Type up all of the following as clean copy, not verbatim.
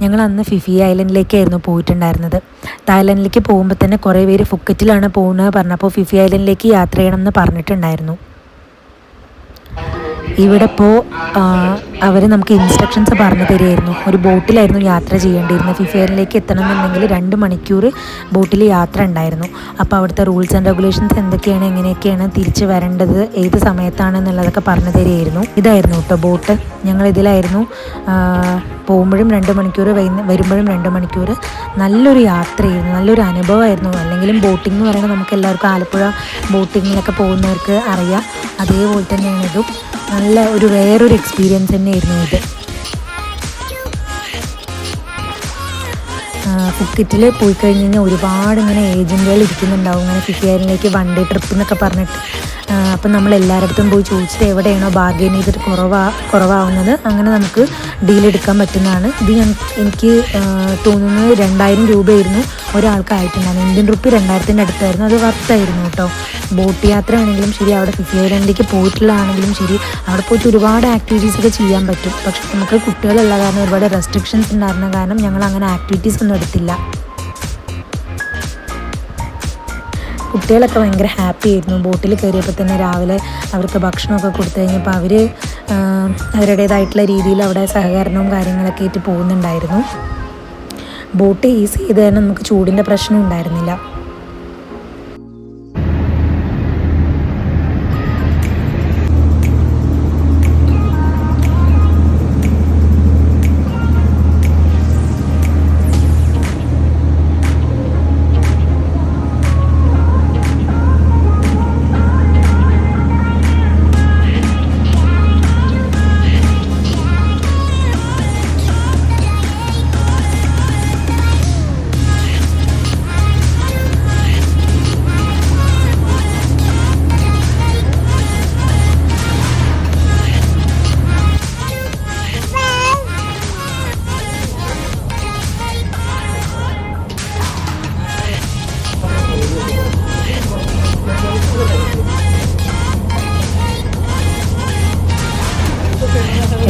ഞങ്ങൾ അന്ന് ഫിഫി ഐലൻഡിലേക്കായിരുന്നു പോയിട്ടുണ്ടായിരുന്നത്. തായ്ലൻഡിലേക്ക് പോകുമ്പോൾ തന്നെ കുറേ പേര് ഫുക്കറ്റിലാണ് പോകുന്നത് പറഞ്ഞപ്പോൾ ഫിഫി ഐലൻഡിലേക്ക് യാത്ര ചെയ്യണം എന്ന് പറഞ്ഞിട്ടുണ്ടായിരുന്നു. ഇവിടെ ഇപ്പോൾ അവർ നമുക്ക് ഇൻസ്ട്രക്ഷൻസ് പറഞ്ഞു തരുമായിരുന്നു. ഒരു ബോട്ടിലായിരുന്നു യാത്ര ചെയ്യേണ്ടിയിരുന്നത്. ഫിഫി ഐലൻഡിലേക്ക് എത്തണമെന്നുണ്ടെങ്കിൽ 2 മണിക്കൂർ ബോട്ടിൽ യാത്ര ഉണ്ടായിരുന്നു. അപ്പോൾ അവിടുത്തെ റൂൾസ് ആൻഡ് റെഗുലേഷൻസ് എന്തൊക്കെയാണ്, എങ്ങനെയൊക്കെയാണ് തിരിച്ച് വരേണ്ടത്, ഏത് സമയത്താണെന്നുള്ളതൊക്കെ പറഞ്ഞു തരുമായിരുന്നു. ഇതായിരുന്നു കേട്ടോ ബോട്ട്. ഞങ്ങളിതിലായിരുന്നു പോകുമ്പോഴും 2 മണിക്കൂർ, വരുമ്പോഴും 2 മണിക്കൂർ. നല്ലൊരു യാത്രയായിരുന്നു, നല്ലൊരു അനുഭവമായിരുന്നു. അല്ലെങ്കിലും ബോട്ടിംഗ് എന്ന് പറയുന്നത് നമുക്ക് എല്ലാവർക്കും ആലപ്പുഴ ബോട്ടിങ്ങിലൊക്കെ പോകുന്നവർക്ക് അറിയാം. അതേപോലെ തന്നെയാണ് ഇതും നല്ല ഒരു വേറൊരു എക്സ്പീരിയൻസ് തന്നെയായിരുന്നു ഇത്. ഫുക്കറ്റിൽ പോയി കഴിഞ്ഞ് കഴിഞ്ഞാൽ ഒരുപാട് ഇങ്ങനെ ഏജൻറ്റുകൾ ഇരിക്കുന്നുണ്ടാവും, ഇങ്ങനെ ഫിഫി ഐലൻഡിലേക്ക് 1 ഡേ ട്രിപ്പ് എന്നൊക്കെ പറഞ്ഞിട്ട്. അപ്പം നമ്മൾ എല്ലായിടത്തും പോയി ചോദിച്ചിട്ട് എവിടെയാണോ ബാർഗെയിൻ ചെയ്തിട്ട് കുറവാകുന്നത് അങ്ങനെ നമുക്ക് ഡീലെടുക്കാൻ പറ്റുന്നതാണ്. ഇത് എനിക്ക് തോന്നുന്നത് 2000 രൂപയായിരുന്നു ഒരാൾക്കായിട്ടുണ്ടായിരുന്നു. Indian rupee 2000-ൻ്റെ അടുത്തായിരുന്നു. അത് വർത്തായിരുന്നു കേട്ടോ. ബോട്ട് യാത്ര ആണെങ്കിലും ശരി, അവിടെ ഫിഫി ഐലൻഡിലേക്ക് പോയിട്ടുള്ളതാണെങ്കിലും ശരി, അവിടെ പോയിട്ട് ഒരുപാട് ആക്ടിവിറ്റീസ് ഒക്കെ ചെയ്യാൻ പറ്റും. പക്ഷെ നമുക്ക് കുട്ടികളുള്ള കാരണം ഒരുപാട് റെസ്ട്രിക്ഷൻസ് ഉണ്ടായിരുന്ന കാരണം ഞങ്ങൾ അങ്ങനെ ആക്ടിവിറ്റീസ് ഒന്നും എടുത്തില്ല. കുട്ടികളൊക്കെ ഭയങ്കര ഹാപ്പി ആയിരുന്നു. ബോട്ടിൽ കയറിയപ്പോൾ തന്നെ രാവിലെ അവർക്ക് ഭക്ഷണമൊക്കെ കൊടുത്തു കഴിഞ്ഞപ്പോൾ അവർ അവരുടേതായിട്ടുള്ള രീതിയിൽ അവിടെ സഹകരണവും കാര്യങ്ങളൊക്കെ ആയിട്ട് പോകുന്നുണ്ടായിരുന്നു. ബോട്ട് ഈസി ചെയ്ത് തന്നെ നമുക്ക് ചൂടിൻ്റെ പ്രശ്നം ഉണ്ടായിരുന്നില്ല.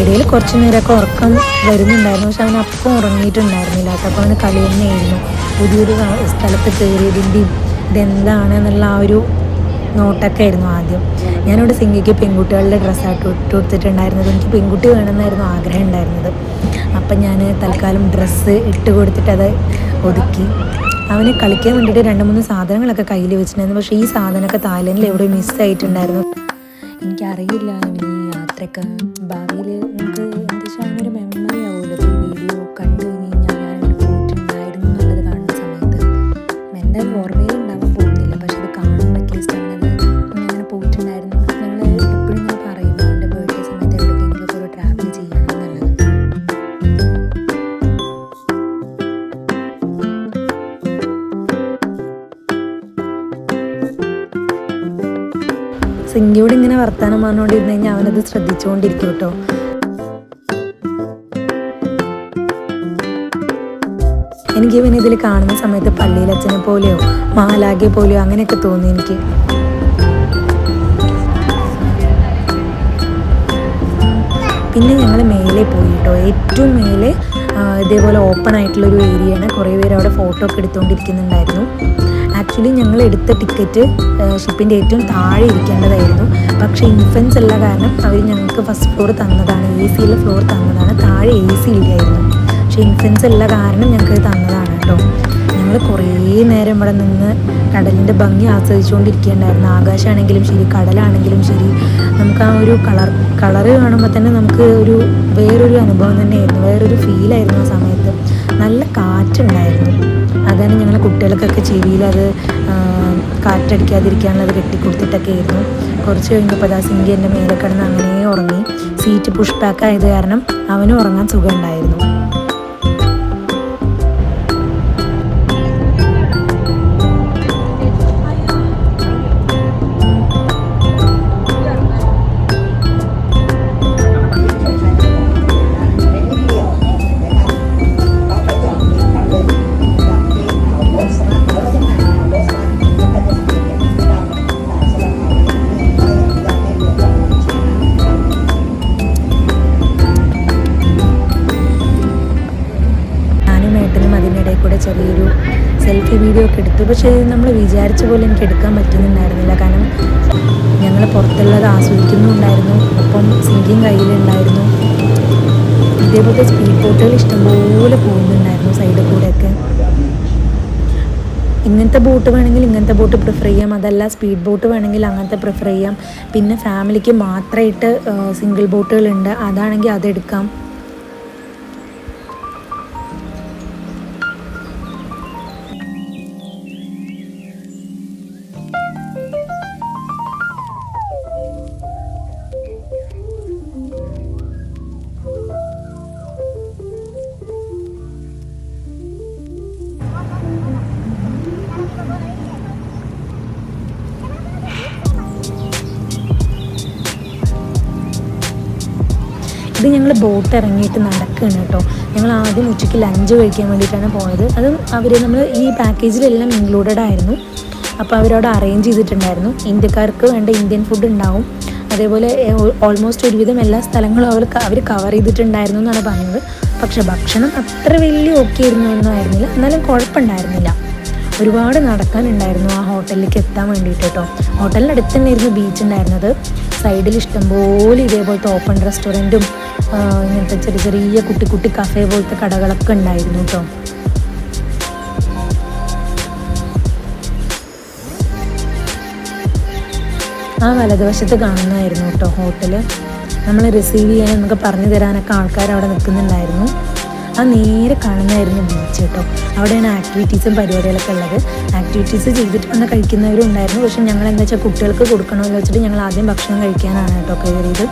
ഇടയിൽ കുറച്ച് നേരമൊക്കെ ഉറക്കം വരുന്നുണ്ടായിരുന്നു. പക്ഷെ അവൻ അപ്പം ഉറങ്ങിയിട്ടുണ്ടായിരുന്നില്ല. അപ്പോൾ അവന് കളി തന്നെയായിരുന്നു. പുതിയൊരു സ്ഥലത്ത് കയറിയതിൻ്റെയും ഇതെന്താണെന്നുള്ള ആ ഒരു നോട്ടൊക്കെ ആയിരുന്നു ആദ്യം. ഞാനിവിടെ സിംഗിക്ക് പെൺകുട്ടികളുടെ ഡ്രസ്സായിട്ട് ഇട്ട് കൊടുത്തിട്ടുണ്ടായിരുന്നത്. എനിക്ക് പെൺകുട്ടി വേണമെന്നായിരുന്നു ആഗ്രഹം ഉണ്ടായിരുന്നത്. അപ്പം ഞാൻ തൽക്കാലം ഡ്രസ്സ് ഇട്ട് കൊടുത്തിട്ടത് ഒതുക്കി. അവന് കളിക്കാൻ വേണ്ടിയിട്ട് 2-3 സാധനങ്ങളൊക്കെ കയ്യിൽ വെച്ചിട്ടുണ്ടായിരുന്നു. പക്ഷേ ഈ സാധനമൊക്കെ തായ്ലൻഡിൽ എവിടെ മിസ്സായിട്ടുണ്ടായിരുന്നു. എനിക്കറിയില്ല ഈ യാത്രയൊക്കെ ഭാവിയിൽ നമുക്ക് എന്താ വെച്ചാൽ അങ്ങനെ ഒരു മെമ്മറി ആവുമല്ലോ. ഈ വീഡിയോ കണ്ടു കഴിഞ്ഞാൽ ഞാനിവിടെ പോയിട്ടുണ്ടായിരുന്നു എന്നുള്ളത് കാണുന്ന സമയത്ത് എൻ്റെ ഓർമ്മയിൽ ഉണ്ടാവാൻ പോകുന്നില്ല. പക്ഷെ അത് കാണുമ്പോൾ അറ്റ്ലീസ്റ്റ് അങ്ങനെ പോയിട്ടുണ്ടായിരുന്നു. ഞങ്ങൾ എപ്പോഴും ഇങ്ങനെ പറയുന്നു എൻ്റെ ബർത്ത്ഡേ സമയത്ത് എവിടേക്കെങ്കിലും ഒരു ട്രാവൽ ചെയ്യണം എന്നുള്ളത്. സിംഗിയോട് ഇങ്ങനെ വർത്താനം പറഞ്ഞുകൊണ്ടിരുന്നു കഴിഞ്ഞാൽ അവനത് ശ്രദ്ധിച്ചുകൊണ്ടിരിക്കും കേട്ടോ. എനിക്ക് ഇവനെ ഇതിൽ കാണുന്ന സമയത്ത് പള്ളിയിലച്ഛനെ പോലെയോ മാലാഖയെ പോലെയോ അങ്ങനെയൊക്കെ തോന്നി എനിക്ക്. പിന്നെ ഞങ്ങൾ മേലെ പോയി കേട്ടോ. ഏറ്റവും മേലെ ഇതേപോലെ ഓപ്പൺ ആയിട്ടുള്ളൊരു ഏരിയയാണ്. കുറേ പേര് അവിടെ ഫോട്ടോ ഒക്കെ എടുത്തുകൊണ്ടിരിക്കുന്നുണ്ടായിരുന്നു. ആക്ച്വലി ഞങ്ങൾ എടുത്ത ടിക്കറ്റ് ഷിപ്പിൻ്റെ ഏറ്റവും താഴെ ഇരിക്കേണ്ടതായിരുന്നു. പക്ഷേ ഇൻഫൻസ് ഉള്ള കാരണം അവർ ഞങ്ങൾക്ക് ഫസ്റ്റ് ഫ്ലോർ തന്നതാണ്, AC ഉള്ള ഫ്ലോർ തന്നതാണ്. താഴെ AC ഇല്ലായിരുന്നു. പക്ഷേ ഇൻഫൻസ് ഉള്ള കാരണം ഞങ്ങൾക്ക് തന്നതാണ് കേട്ടോ. ഞങ്ങൾ കുറേ നേരം ഇവിടെ നിന്ന് കടലിൻ്റെ ഭംഗി ആസ്വദിച്ചുകൊണ്ടിരിക്കുകയുണ്ടായിരുന്നു. ആകാശമാണെങ്കിലും ശരി, കടലാണെങ്കിലും ശരി, നമുക്ക് ആ ഒരു കളറ് കാണുമ്പോൾ തന്നെ നമുക്ക് വേറൊരു അനുഭവം തന്നെയായിരുന്നു, വേറൊരു ഫീലായിരുന്നു ആ സമയത്ത്. നല്ല കാറ്റുണ്ടായിരുന്നു. അതാണ് ഞങ്ങളെ കുട്ടികൾക്കൊക്കെ ചെവിയിൽ അത് കാറ്റടിക്കാതിരിക്കാനുള്ളത് കെട്ടിക്കൊടുത്തിട്ടൊക്കെ ആയിരുന്നു. കുറച്ച് കഴിഞ്ഞപ്പോൾ അതാ സിംഗി എൻ്റെ മേലെ കിടന്ന് അങ്ങനെ ഉറങ്ങി. സീറ്റ് പുഷ് ബാക്ക് ആയത് കാരണം അവനും ഉറങ്ങാൻ സുഖമുണ്ടായിരുന്നു. ചെറിയൊരു സെൽഫി വീഡിയോ ഒക്കെ എടുത്തു. പക്ഷേ നമ്മൾ വിചാരിച്ച പോലെ എനിക്ക് എടുക്കാൻ പറ്റുന്നുണ്ടായിരുന്നില്ല. കാരണം ഞങ്ങൾ പുറത്തുള്ളത് ആസ്വദിക്കുന്നുണ്ടായിരുന്നു, ഒപ്പം സിങ്കിങ് കയ്യിലുണ്ടായിരുന്നു. ഇതേപോലത്തെ സ്പീഡ് ബോട്ടുകൾ ഇഷ്ടംപോലെ പോകുന്നുണ്ടായിരുന്നു സൈഡിൽ കൂടെയൊക്കെ. ഇങ്ങനത്തെ ബോട്ട് വേണമെങ്കിൽ ഇങ്ങനത്തെ ബോട്ട് പ്രിഫർ ചെയ്യാം, അതല്ല സ്പീഡ് ബോട്ട് വേണമെങ്കിൽ അങ്ങനത്തെ പ്രിഫർ ചെയ്യാം. പിന്നെ ഫാമിലിക്ക് മാത്രമായിട്ട് സിംഗിൾ ബോട്ടുകളുണ്ട്, അതാണെങ്കിൽ അതെടുക്കാം. ഇത് ഞങ്ങൾ ബോട്ട് ഇറങ്ങിയിട്ട് നടക്കുകയാണ് കേട്ടോ. ഞങ്ങൾ ആദ്യം ഉച്ചയ്ക്ക് ലഞ്ച് കഴിക്കാൻ വേണ്ടിയിട്ടാണ് പോയത്. അതും നമ്മൾ ഈ പാക്കേജിലെല്ലാം ഇൻക്ലൂഡഡ് ആയിരുന്നു. അപ്പോൾ അവരവിടെ അറേഞ്ച് ചെയ്തിട്ടുണ്ടായിരുന്നു. ഇന്ത്യക്കാർക്ക് വേണ്ട ഇന്ത്യൻ ഫുഡ് ഉണ്ടാവും. അതേപോലെ ഓൾമോസ്റ്റ് ഒരുവിധം എല്ലാ സ്ഥലങ്ങളും അവർ കവർ ചെയ്തിട്ടുണ്ടായിരുന്നു എന്നാണ് പറഞ്ഞത്. പക്ഷെ ഭക്ഷണം അത്ര വലിയ ഓക്കെ ഒന്നും ആയിരുന്നില്ല, എന്നാലും കുഴപ്പമുണ്ടായിരുന്നില്ല. ഒരുപാട് നടക്കാനുണ്ടായിരുന്നു ആ ഹോട്ടലിലേക്ക് എത്താൻ വേണ്ടിയിട്ട് കേട്ടോ. ഹോട്ടലിൻ്റെ അടുത്ത് തന്നെയായിരുന്നു ബീച്ച് ഉണ്ടായിരുന്നത്. സൈഡിൽ ഇഷ്ടംപോലെ ഇതേപോലത്തെ ഓപ്പൺ റെസ്റ്റോറൻറ്റും ഇങ്ങനത്തെ ചെറിയ ചെറിയ കുട്ടി കുട്ടി കഫേ പോലത്തെ കടകളൊക്കെ ഉണ്ടായിരുന്നു കേട്ടോ. ആ വലതുവശത്ത് കാണുന്നതായിരുന്നു കേട്ടോ ഹോട്ടൽ. നമ്മൾ റിസീവ് ചെയ്യാനൊക്കെ പറഞ്ഞു തരാനൊക്കെ ആൾക്കാർ അവിടെ നിൽക്കുന്നുണ്ടായിരുന്നു. ആ നേരെ കാണുന്നതായിരുന്നു ബീച്ച് കേട്ടോ. അവിടെയാണ് ആക്ടിവിറ്റീസും പരിപാടികളൊക്കെ ഉള്ളത്. ആക്ടിവിറ്റീസ് ചെയ്തിട്ട് വന്ന് കഴിക്കുന്നവരും ഉണ്ടായിരുന്നു. പക്ഷെ ഞങ്ങൾ എന്താ വെച്ചാൽ കുട്ടികൾക്ക് കൊടുക്കണമെന്ന് വെച്ചിട്ട് ഞങ്ങൾ ആദ്യം ഭക്ഷണം കഴിക്കാനാണ് കേട്ടോ കയറിയത്.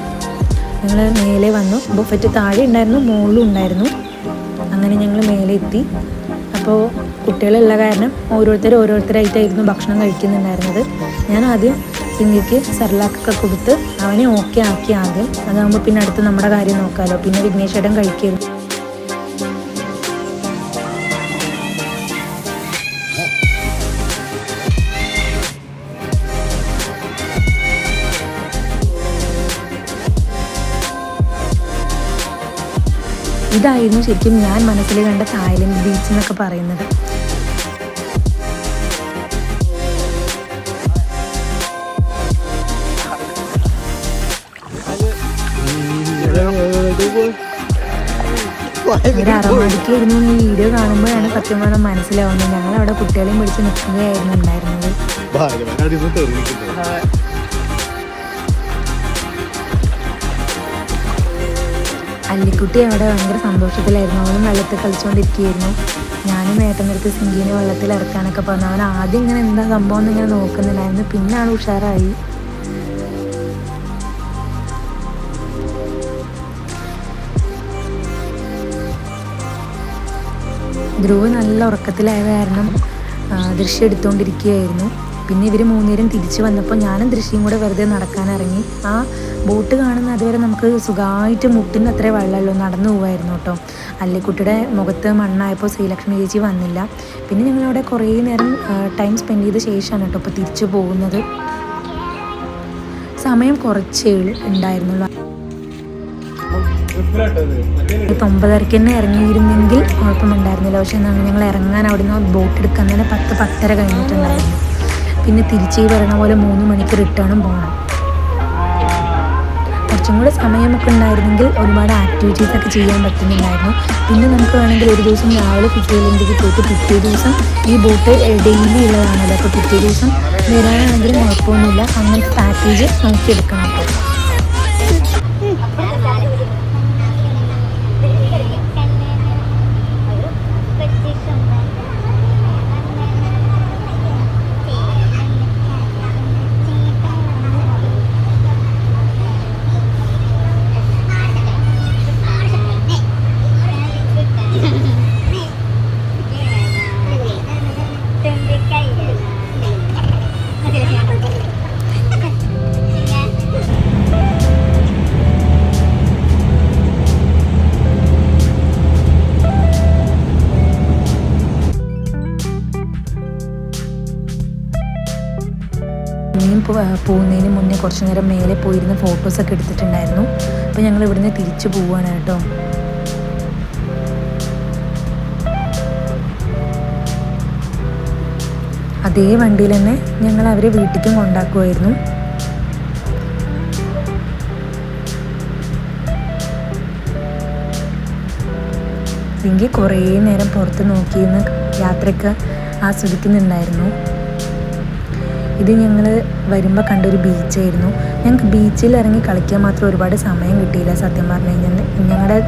ഞങ്ങൾ മേലെ വന്നു. ബുഫറ്റ് താഴെ ഉണ്ടായിരുന്നു, മുകളിലും ഉണ്ടായിരുന്നു. അങ്ങനെ ഞങ്ങൾ മേലെ എത്തി. അപ്പോൾ കുട്ടികളുള്ള കാരണം ഓരോരുത്തരായിട്ടായിരുന്നു ഭക്ഷണം കഴിക്കുന്നുണ്ടായിരുന്നത്. ഞാൻ ആദ്യം സിംഗിക്ക് സെർലാക്കൊക്കെ കൊടുത്ത് അവനെ ഓക്കെ ആക്കി ആദ്യം. അതാകുമ്പോൾ പിന്നെ അടുത്ത് നമ്മുടെ കാര്യം നോക്കാമല്ലോ. പിന്നെ വിഘ്നേശ്വരൻ കഴിക്കരുത്. ഇതായിരുന്നു ശരിക്കും ഞാൻ മനസ്സിൽ കണ്ട തായ്ലൻഡ് ബീച്ച് എന്നൊക്കെ പറയുന്നത്. ഒരു അറമാടിക്കായിരുന്നു ഈ വീഡിയോ കാണുമ്പോഴാണ് സത്യം പറഞ്ഞാൽ മനസ്സിലാവുന്നത്. ഞങ്ങളവിടെ കുട്ടികളെയും പിടിച്ച് നിൽക്കുകയായിരുന്നു ഉണ്ടായിരുന്നത്. അല്ലിക്കുട്ടി അവിടെ ഭയങ്കര സന്തോഷത്തിലായിരുന്നു. അവനും വെള്ളത്തിൽ കളിച്ചുകൊണ്ടിരിക്കുകയായിരുന്നു. ഞാനും ഏട്ടനടുത്ത് സിംഗിനെ വെള്ളത്തിൽ ഇറക്കാനൊക്കെ പറഞ്ഞു. അവൻ ആദ്യം ഇങ്ങനെ എന്താ സംഭവം എന്നിങ്ങനെ നോക്കുന്നുണ്ടായിരുന്നു. പിന്നെ ആൾ ഉഷാറായി. ധ്രുവ് നല്ല ഉറക്കത്തിലായ കാരണം ദൃശ്യം എടുത്തുകൊണ്ടിരിക്കുകയായിരുന്നു. പിന്നെ ഇവർ മൂന്നുപേരും തിരിച്ചു വന്നപ്പോൾ ഞാനും ദൃശ്യം കൂടെ വെറുതെ നടക്കാനിറങ്ങി. ആ ബോട്ട് കാണുന്ന അതുവരെ നമുക്ക് സുഖമായിട്ട് മുട്ടിന് അത്രേ വെള്ളമുള്ളൂ, നടന്നു പോകായിരുന്നു കേട്ടോ. അല്ലിക്കുട്ടിയുടെ മുഖത്ത് മണ്ണായപ്പോൾ ശ്രീലക്ഷ്മി ചേച്ചി വന്നില്ല. പിന്നെ ഞങ്ങളവിടെ കുറേ നേരം ടൈം സ്പെൻഡ് ചെയ്ത ശേഷമാണ് കേട്ടോ ഇപ്പോൾ തിരിച്ചു പോകുന്നത്. സമയം കുറച്ചേ ഉണ്ടായിരുന്നുള്ളൂ. 9:30 തന്നെ ഇറങ്ങിയിരുന്നെങ്കിൽ കുഴപ്പമുണ്ടായിരുന്നില്ല. പക്ഷെ ഞങ്ങൾ ഇറങ്ങാൻ അവിടെ നിന്ന് ബോട്ട് എടുക്കാൻ തന്നെ 10-10:30 കഴിഞ്ഞിട്ടുണ്ടായിരുന്നു. പിന്നെ തിരിച്ച് പറയണ പോലെ 3 മണിക്ക് റിട്ടേണും പോകണം. കുറച്ചും കൂടെ സമയമൊക്കെ ഉണ്ടായിരുന്നെങ്കിൽ ഒരുപാട് ആക്ടിവിറ്റീസൊക്കെ ചെയ്യാൻ പറ്റുന്നുണ്ടായിരുന്നു. പിന്നെ നമുക്ക് വേണമെങ്കിൽ ഒരു ദിവസം രാവിലെ ഫിഷയിലേക്ക് പോയിട്ട് പിറ്റേ ദിവസം ഈ ബോട്ട് ഡെയിലി ഉള്ളതാണല്ലോ. അപ്പോൾ പിറ്റേ ദിവസം വരാനാണെങ്കിലും കുഴപ്പമൊന്നുമില്ല. അങ്ങനത്തെ പാക്കേജ് നോക്കിയെടുക്കണം. പോകുന്നതിന് മുന്നേ കുറച്ച് നേരം മേലെ പോയിരുന്ന ഫോട്ടോസൊക്കെ എടുത്തിട്ടുണ്ടായിരുന്നു. അപ്പോൾ ഞങ്ങൾ ഇവിടുന്ന് തിരിച്ചു പോവുകയാണ് കേട്ടോ. അതേ വണ്ടിയിൽ തന്നെ ഞങ്ങൾ അവരെ വീട്ടിലേക്കും കൊണ്ടാക്കുമായിരുന്നു. എങ്കിൽ കുറേ നേരം പുറത്ത് നോക്കിയിരുന്ന് യാത്രയ്ക്ക് ആസ്വദിക്കുന്നുണ്ടായിരുന്നു. ഇത് ഞങ്ങൾ വരുമ്പോൾ കണ്ടൊരു ബീച്ചായിരുന്നു. ഞങ്ങൾക്ക് ബീച്ചിൽ ഇറങ്ങി കളിക്കാൻ മാത്രം ഒരുപാട് സമയം കിട്ടിയില്ല സത്യം പറഞ്ഞു കഴിഞ്ഞാൽ.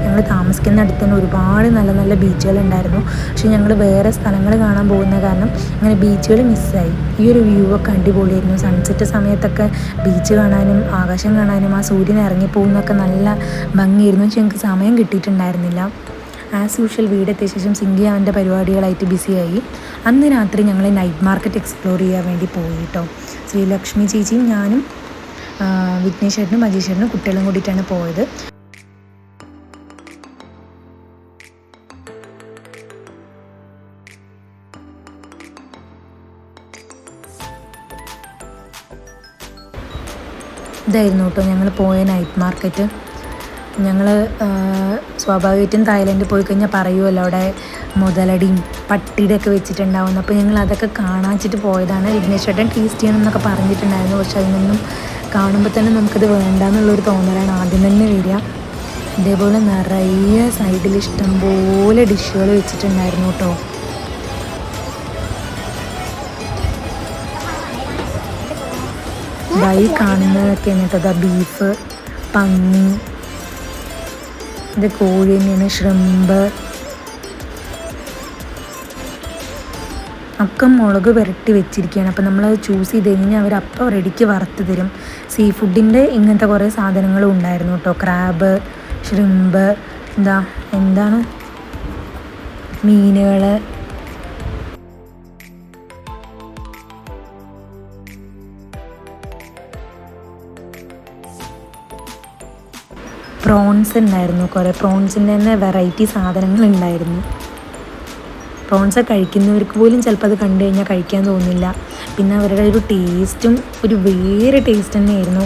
ഞങ്ങൾ താമസിക്കുന്ന അടുത്ത് തന്നെ ഒരുപാട് നല്ല നല്ല ബീച്ചുകളുണ്ടായിരുന്നു. പക്ഷേ ഞങ്ങൾ വേറെ സ്ഥലങ്ങൾ കാണാൻ പോകുന്ന കാരണം അങ്ങനെ ബീച്ചുകൾ മിസ്സായി. ഈ ഒരു വ്യൂ ഒക്കെ അടിപൊളിയായിരുന്നു. സൺസെറ്റ് സമയത്തൊക്കെ ബീച്ച് കാണാനും ആകാശം കാണാനും ആ സൂര്യൻ ഇറങ്ങിപ്പോകുന്നതൊക്കെ നല്ല ഭംഗിയായിരുന്നു. പക്ഷേ ഞങ്ങൾക്ക് സമയം കിട്ടിയിട്ടുണ്ടായിരുന്നില്ല. ആസ് യൂഷ്വൽ വീടെത്തിയ ശേഷം സിങ്കി അവൻ്റെ പരിപാടികളായിട്ട് ബിസിയായി. അന്ന് രാത്രി ഞങ്ങൾ നൈറ്റ് മാർക്കറ്റ് എക്സ്പ്ലോർ ചെയ്യാൻ വേണ്ടി പോയി കേട്ടോ. ശ്രീലക്ഷ്മി ചേച്ചിയും ഞാനും വിഘ്നേഷ് ചേട്ടനും അജീഷ് ചേട്ടനും കുട്ടികളും കൂടിയിട്ടാണ് പോയത്. ഇതായിരുന്നു കേട്ടോ ഞങ്ങൾ പോയ നൈറ്റ് മാർക്കറ്റ്. ഞങ്ങൾ സ്വാഭാവികമായിട്ടും തായ്ലൻഡിൽ പോയി കഴിഞ്ഞാൽ പറയുമല്ലോ അവിടെ മുതലടിയും പട്ടിയുടെ ഒക്കെ വെച്ചിട്ടുണ്ടാവുന്നു. അപ്പോൾ ഞങ്ങൾ അതൊക്കെ കാണാച്ചിട്ട് പോയതാണ്. വിഘ്നേഷ് ചേട്ടൻ ടേസ്റ്റ് ചെയ്യണം എന്നൊക്കെ പറഞ്ഞിട്ടുണ്ടായിരുന്നു. പക്ഷെ അതിനൊന്നും കാണുമ്പോൾ തന്നെ നമുക്കത് വേണ്ടാന്നുള്ളൊരു തോന്നലാണ് ആദ്യം തന്നെ വരിക. ഇതേപോലെ നിറയെ സൈഡിൽ ഇഷ്ടംപോലെ ഡിഷുകൾ വെച്ചിട്ടുണ്ടായിരുന്നു കേട്ടോ. കാണുന്നതൊക്കെയാണ് കേട്ടോ. ബീഫ്, പന്നി, ഇത് കോഴി തന്നെയാണ്, ഷ്രിമ്പ് ഒക്കെ മുളക് പുരട്ടി വെച്ചിരിക്കുകയാണ്. അപ്പോൾ നമ്മളത് ചൂസ് ചെയ്ത് കഴിഞ്ഞാൽ അവർ അപ്പം റെഡിക്ക് വറുത്ത് തരും. സീ ഫുഡിൻ്റെ ഇങ്ങനത്തെ കുറേ സാധനങ്ങളും ഉണ്ടായിരുന്നു കേട്ടോ. ക്രാബ്, ഷ്രിമ്പ്, എന്താണ് മീനുകൾ, പ്രോൺസ് ഉണ്ടായിരുന്നു. കുറേ പ്രോൺസിൻ്റെ തന്നെ വെറൈറ്റി സാധനങ്ങൾ ഉണ്ടായിരുന്നു. പ്രോൺസ് കഴിക്കുന്നവർക്ക് പോലും ചിലപ്പോൾ അത് കണ്ടു കഴിഞ്ഞാൽ കഴിക്കാൻ തോന്നില്ല. പിന്നെ അവരുടെ ഒരു ടേസ്റ്റും ഒരു വേറെ ടേസ്റ്റ് തന്നെയായിരുന്നു.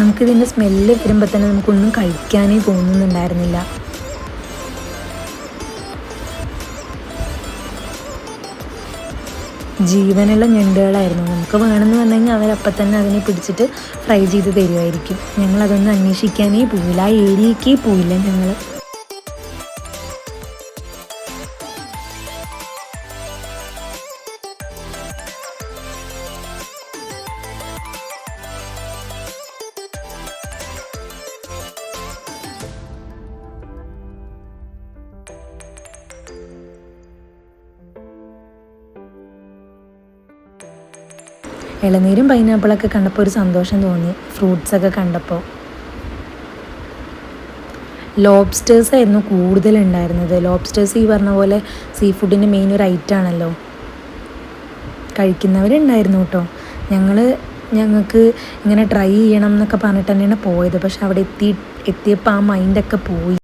നമുക്കിതിൻ്റെ സ്മെല്ല് വരുമ്പോൾ തന്നെ നമുക്കൊന്നും കഴിക്കാനേ തോന്നുന്നുണ്ടായിരുന്നില്ല. ജീവനുള്ള ഞണ്ടുകളായിരുന്നു. നമുക്ക് വേണമെന്ന് പറഞ്ഞു കഴിഞ്ഞാൽ അവരപ്പം തന്നെ അതിനെ പിടിച്ചിട്ട് ഫ്രൈ ചെയ്ത് തരുമായിരിക്കും. ഞങ്ങളതൊന്നും അന്വേഷിക്കാനേ പോയില്ല, ആ ഏരിയക്കേ പോയില്ല ഞങ്ങൾ. ഇളനീരും പൈനാപ്പിളൊക്കെ കണ്ടപ്പോൾ ഒരു സന്തോഷം തോന്നി. ഫ്രൂട്ട്സൊക്കെ കണ്ടപ്പോൾ ലോബ്സ്റ്റേഴ്സ് ആയിരുന്നു കൂടുതലുണ്ടായിരുന്നത്. ലോബ്സ്റ്റേഴ്സ് ഈ പറഞ്ഞ പോലെ സീ ഫുഡിൻ്റെ മെയിൻ ഒരു ഐറ്റമാണല്ലോ. കഴിക്കുന്നവരുണ്ടായിരുന്നു കേട്ടോ. ഞങ്ങൾക്ക് ഇങ്ങനെ ട്രൈ ചെയ്യണം എന്നൊക്കെ പറഞ്ഞിട്ട് തന്നെയാണ് പോയത്. പക്ഷെ അവിടെ എത്തിയപ്പോൾ ആ മൈൻഡൊക്കെ പോയി.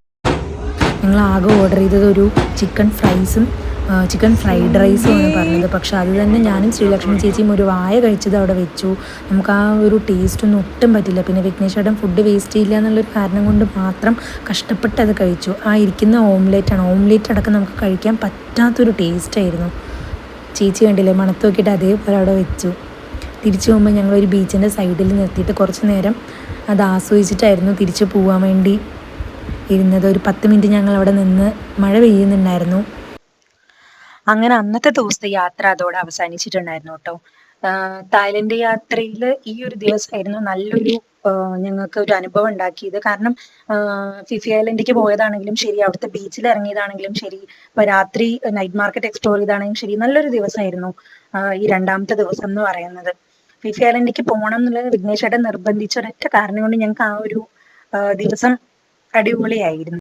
ഞങ്ങൾ ആകെ ഓർഡർ ചെയ്തത് ഒരു ചിക്കൻ ഫ്രൈഡ് റൈസുമാണ് പറഞ്ഞത്. പക്ഷെ അത് തന്നെ ഞാനും ശ്രീലക്ഷ്മി ചേച്ചിയും ഒരു വായ കഴിച്ചത് അവിടെ വെച്ചു. നമുക്ക് ആ ഒരു ടേസ്റ്റൊന്നും ഒട്ടും പറ്റില്ല. പിന്നെ വിഘ്നേഷ് ചേട്ടൻ ഫുഡ് വേസ്റ്റ് ചെയ്യില്ല എന്നുള്ളൊരു കാരണം കൊണ്ട് മാത്രം കഷ്ടപ്പെട്ട് അത് കഴിച്ചു. ആ ഇരിക്കുന്ന ഓംലേറ്റ് അടക്കം നമുക്ക് കഴിക്കാൻ പറ്റാത്തൊരു ടേസ്റ്റായിരുന്നു. ചേച്ചി കണ്ടില്ലേ, മണത്ത് നോക്കിയിട്ട് അതേപോലെ അവിടെ വെച്ചു. തിരിച്ചു പോകുമ്പോൾ ഞങ്ങളൊരു ബീച്ചിൻ്റെ സൈഡിൽ നിർത്തിയിട്ട് കുറച്ച് നേരം അത് ആസ്വദിച്ചിട്ടായിരുന്നു തിരിച്ചു പോകാൻ വേണ്ടി ഇരുന്നത്. ഒരു 10 മിനിറ്റ് ഞങ്ങൾ അവിടെ നിന്ന് മഴ പെയ്യുന്നുണ്ടായിരുന്നു. അങ്ങനെ അന്നത്തെ ദിവസത്തെ യാത്ര അതോടെ അവസാനിച്ചിട്ടുണ്ടായിരുന്നു കേട്ടോ. തായ്ലൻഡ് യാത്രയിൽ ഈ ഒരു ദിവസമായിരുന്നു നല്ലൊരു ഞങ്ങൾക്ക് ഒരു അനുഭവം ഉണ്ടാക്കിയത്. കാരണം ഫിഫി ഐലൻഡിലേക്ക് പോയതാണെങ്കിലും ശരി, അവിടുത്തെ ബീച്ചിൽ ഇറങ്ങിയതാണെങ്കിലും ശരി, ഇപ്പൊ രാത്രി നൈറ്റ് മാർക്കറ്റ് എക്സ്പ്ലോർ ചെയ്താണെങ്കിലും ശരി, നല്ലൊരു ദിവസമായിരുന്നു ഈ രണ്ടാമത്തെ ദിവസം എന്ന് പറയുന്നത്. ഫിഫി ഐലൻഡിലേക്ക് പോകണം എന്നുള്ളത് വിഘ്നേഷ് ചേട്ടൻ നിർബന്ധിച്ച ഒരൊറ്റ കാരണം കൊണ്ട് ഞങ്ങൾക്ക് ആ ഒരു ദിവസം അടിപൊളിയായിരുന്നു.